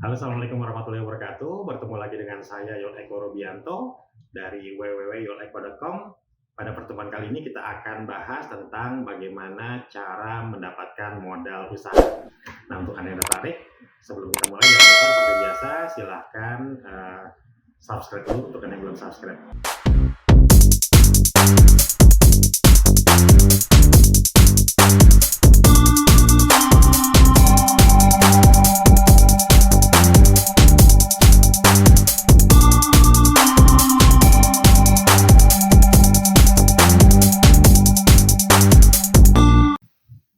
Halo, assalamualaikum warahmatullahi wabarakatuh. Bertemu lagi dengan saya Yon Eko Rubianto dari www.yoneko.com. Pada pertemuan kali ini kita akan bahas tentang bagaimana cara mendapatkan modal usaha. Nah, untuk Anda yang tertarik, sebelum kita mulai jangan lupa seperti biasa silahkan subscribe dulu untuk Anda yang belum subscribe.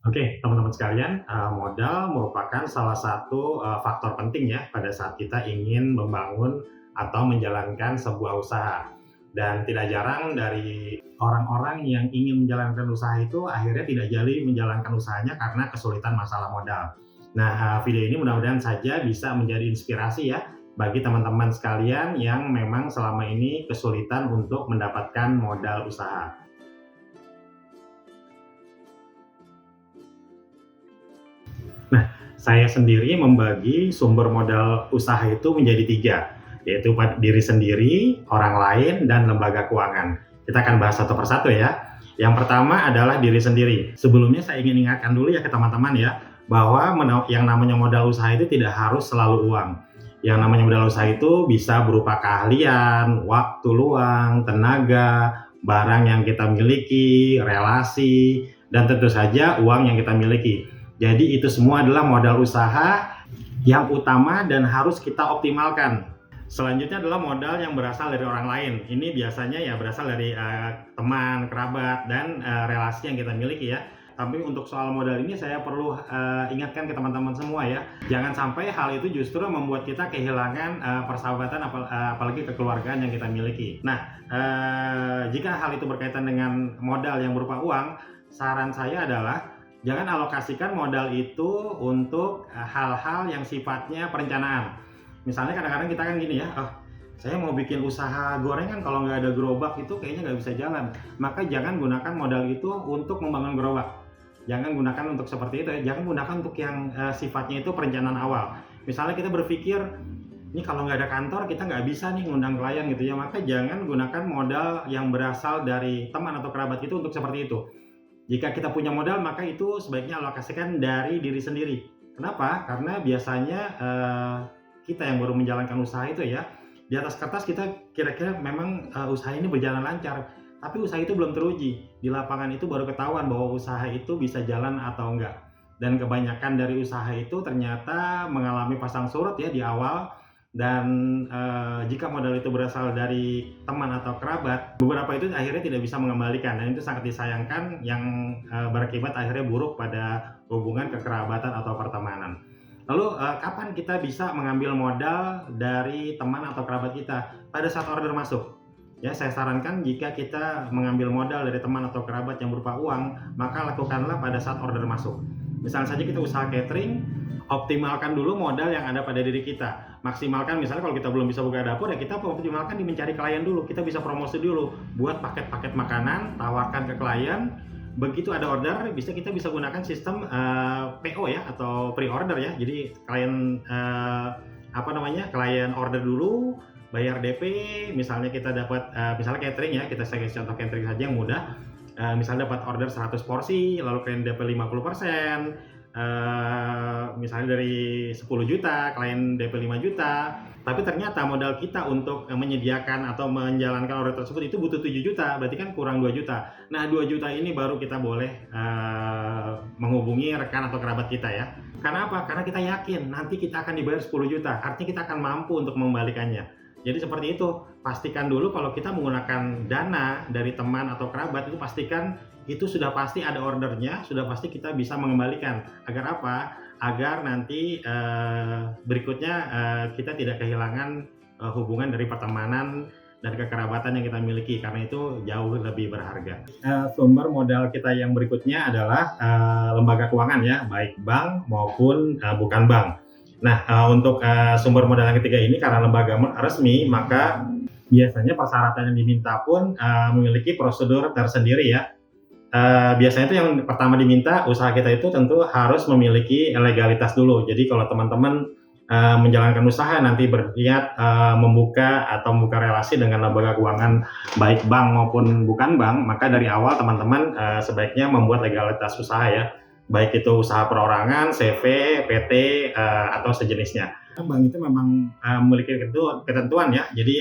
Oke, teman-teman sekalian, modal merupakan salah satu faktor penting ya pada saat kita ingin membangun atau menjalankan sebuah usaha. Dan tidak jarang dari orang-orang yang ingin menjalankan usaha itu akhirnya tidak jadi menjalankan usahanya karena kesulitan masalah modal. Nah, video ini mudah-mudahan saja bisa menjadi inspirasi ya bagi teman-teman sekalian yang memang selama ini kesulitan untuk mendapatkan modal usaha. Saya sendiri membagi sumber modal usaha itu menjadi 3, yaitu diri sendiri, orang lain, dan lembaga keuangan. Kita akan bahas satu persatu ya. Yang pertama adalah diri sendiri. Sebelumnya saya ingin ingatkan dulu ya ke teman-teman ya, bahwa yang namanya modal usaha itu tidak harus selalu uang. Yang namanya modal usaha itu bisa berupa keahlian, waktu luang, tenaga, barang yang kita miliki, relasi, dan tentu saja uang yang kita miliki. Jadi itu semua adalah modal usaha yang utama dan harus kita optimalkan. Selanjutnya adalah modal yang berasal dari orang lain. Ini biasanya ya berasal dari teman, kerabat, dan relasi yang kita miliki ya. Tapi untuk soal modal ini saya perlu ingatkan ke teman-teman semua ya. Jangan sampai hal itu justru membuat kita kehilangan persahabatan apalagi kekeluargaan yang kita miliki. Nah, jika hal itu berkaitan dengan modal yang berupa uang, saran saya adalah jangan alokasikan modal itu untuk hal-hal yang sifatnya perencanaan. Misalnya kadang-kadang kita kan gini ya, saya mau bikin usaha gorengan, kalau nggak ada gerobak itu kayaknya nggak bisa jalan. Maka jangan gunakan modal itu untuk membangun gerobak. Jangan gunakan untuk seperti itu ya. Jangan gunakan untuk yang sifatnya itu perencanaan awal. Misalnya kita berpikir, ini kalau nggak ada kantor kita nggak bisa nih ngundang klien gitu ya. Maka jangan gunakan modal yang berasal dari teman atau kerabat itu untuk seperti itu. Jika kita punya modal, maka itu sebaiknya alokasikan dari diri sendiri. Kenapa? Karena biasanya kita yang baru menjalankan usaha itu ya, di atas kertas kita kira-kira memang usaha ini berjalan lancar, tapi usaha itu belum teruji. Di lapangan itu baru ketahuan bahwa usaha itu bisa jalan atau enggak. Dan kebanyakan dari usaha itu ternyata mengalami pasang surut ya di awal. Dan jika modal itu berasal dari teman atau kerabat, beberapa itu akhirnya tidak bisa mengembalikan, dan itu sangat disayangkan yang berakibat akhirnya buruk pada hubungan kekerabatan atau pertemanan. Lalu kapan kita bisa mengambil modal dari teman atau kerabat kita? Pada saat order masuk. Ya, saya sarankan jika kita mengambil modal dari teman atau kerabat yang berupa uang, maka lakukanlah pada saat order masuk. Misalnya saja kita usaha catering, optimalkan dulu modal yang ada pada diri kita. Maksimalkan, misalnya kalau kita belum bisa buka dapur ya kita optimalkan di mencari klien dulu. Kita bisa promosi dulu, buat paket-paket makanan, tawarkan ke klien. Begitu ada order, kita bisa gunakan sistem PO ya, atau pre-order ya. Jadi klien klien order dulu, bayar DP. Misalnya kita dapat misalnya catering ya, kita kasih contoh catering saja yang mudah. Misalnya dapat order 100 porsi, lalu klien DP 50%. Misalnya dari 10 juta, klien DP 5 juta, tapi ternyata modal kita untuk menyediakan atau menjalankan order tersebut itu butuh 7 juta, berarti kan kurang 2 juta. Nah, 2 juta ini baru kita boleh menghubungi rekan atau kerabat kita ya. Karena apa? Karena kita yakin nanti kita akan dibayar 10 juta, artinya kita akan mampu untuk mengembalikannya. Jadi seperti itu, pastikan dulu kalau kita menggunakan dana dari teman atau kerabat itu pastikan itu sudah pasti ada ordernya, sudah pasti kita bisa mengembalikan. Agar apa? Agar nanti berikutnya kita tidak kehilangan hubungan dari pertemanan dan kekerabatan yang kita miliki, karena itu jauh lebih berharga. Sumber modal kita yang berikutnya adalah lembaga keuangan ya, baik bank maupun bukan bank. Nah, untuk sumber modal yang ketiga ini karena lembaga resmi, maka biasanya persyaratan yang diminta pun memiliki prosedur tersendiri ya. Biasanya itu yang pertama diminta, usaha kita itu tentu harus memiliki legalitas dulu. Jadi kalau teman-teman menjalankan usaha, nanti berniat membuka relasi dengan lembaga keuangan baik bank maupun bukan bank, maka dari awal teman-teman sebaiknya membuat legalitas usaha ya, baik itu usaha perorangan, CV, PT, atau sejenisnya. Bank itu memang memiliki ketentuan ya, jadi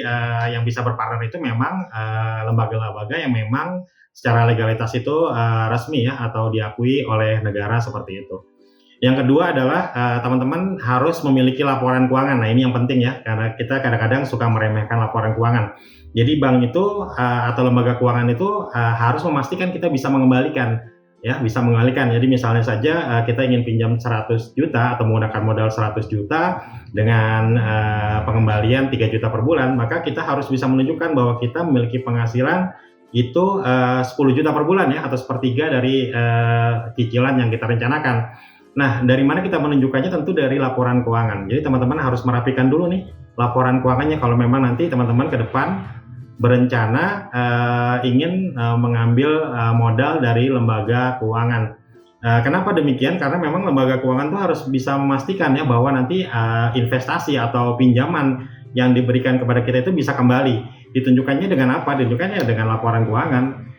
yang bisa berpartner itu memang lembaga-lembaga yang memang secara legalitas itu resmi ya, atau diakui oleh negara seperti itu. Yang kedua adalah teman-teman harus memiliki laporan keuangan. Nah, ini yang penting ya, karena kita kadang-kadang suka meremehkan laporan keuangan. Jadi bank itu atau lembaga keuangan itu harus memastikan kita bisa mengembalikan ya, bisa mengembalikan. Jadi misalnya saja kita ingin pinjam 100 juta atau menggunakan modal 100 juta dengan pengembalian 3 juta per bulan, maka kita harus bisa menunjukkan bahwa kita memiliki penghasilan itu 10 juta per bulan ya, atau sepertiga dari cicilan yang kita rencanakan. Nah, dari mana kita menunjukkannya? Tentu dari laporan keuangan. Jadi teman-teman harus merapikan dulu nih laporan keuangannya kalau memang nanti teman-teman ke depan berencana ingin mengambil modal dari lembaga keuangan. Kenapa demikian? Karena memang lembaga keuangan itu harus bisa memastikan ya bahwa nanti investasi atau pinjaman yang diberikan kepada kita itu bisa kembali. Ditunjukkannya dengan apa? Ditunjukkannya dengan laporan keuangan.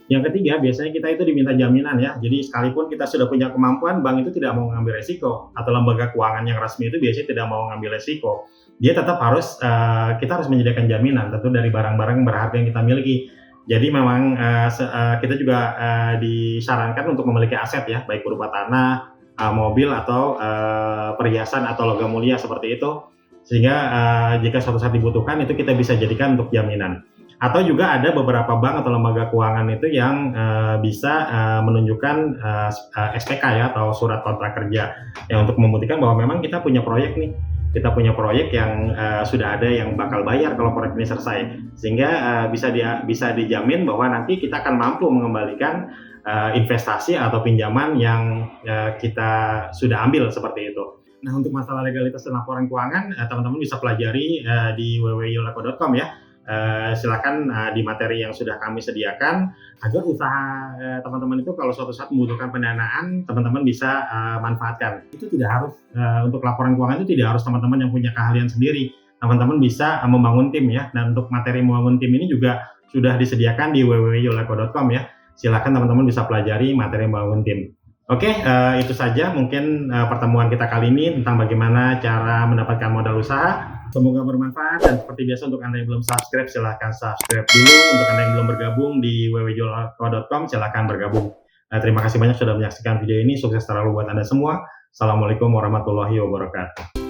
Yang ketiga, biasanya kita itu diminta jaminan ya. Jadi sekalipun kita sudah punya kemampuan, bank itu tidak mau mengambil resiko, atau lembaga keuangan yang resmi itu biasanya tidak mau mengambil resiko. Dia tetap harus kita harus menyediakan jaminan tentu dari barang-barang berharga yang kita miliki. Jadi memang kita juga disarankan untuk memiliki aset ya, baik berupa tanah, mobil atau perhiasan atau logam mulia seperti itu. Sehingga jika suatu saat dibutuhkan itu kita bisa jadikan untuk jaminan. Atau juga ada beberapa bank atau lembaga keuangan itu yang bisa menunjukkan SPK ya, atau surat kontrak kerja yang untuk membuktikan bahwa memang kita punya proyek nih, kita punya proyek yang sudah ada yang bakal bayar kalau proyek ini selesai, sehingga bisa dijamin bahwa nanti kita akan mampu mengembalikan investasi atau pinjaman yang kita sudah ambil seperti itu. Nah, untuk masalah legalitas dan laporan keuangan, teman-teman bisa pelajari di www.yoleko.com ya. Silakan di materi yang sudah kami sediakan agar usaha teman-teman itu kalau suatu saat membutuhkan pendanaan, teman-teman bisa manfaatkan. Itu tidak harus untuk laporan keuangan itu tidak harus teman-teman yang punya keahlian sendiri. Teman-teman bisa membangun tim ya, dan untuk materi membangun tim ini juga sudah disediakan di www.yoleko.com ya. Silakan teman-teman bisa pelajari materi membangun tim. Oke, itu saja mungkin pertemuan kita kali ini tentang bagaimana cara mendapatkan modal usaha. Semoga bermanfaat, dan seperti biasa untuk Anda yang belum subscribe silahkan subscribe dulu. Untuk Anda yang belum bergabung di www.yoleko.com silahkan bergabung. Terima kasih banyak sudah menyaksikan video ini. Sukses selalu buat Anda semua. Assalamualaikum warahmatullahi wabarakatuh.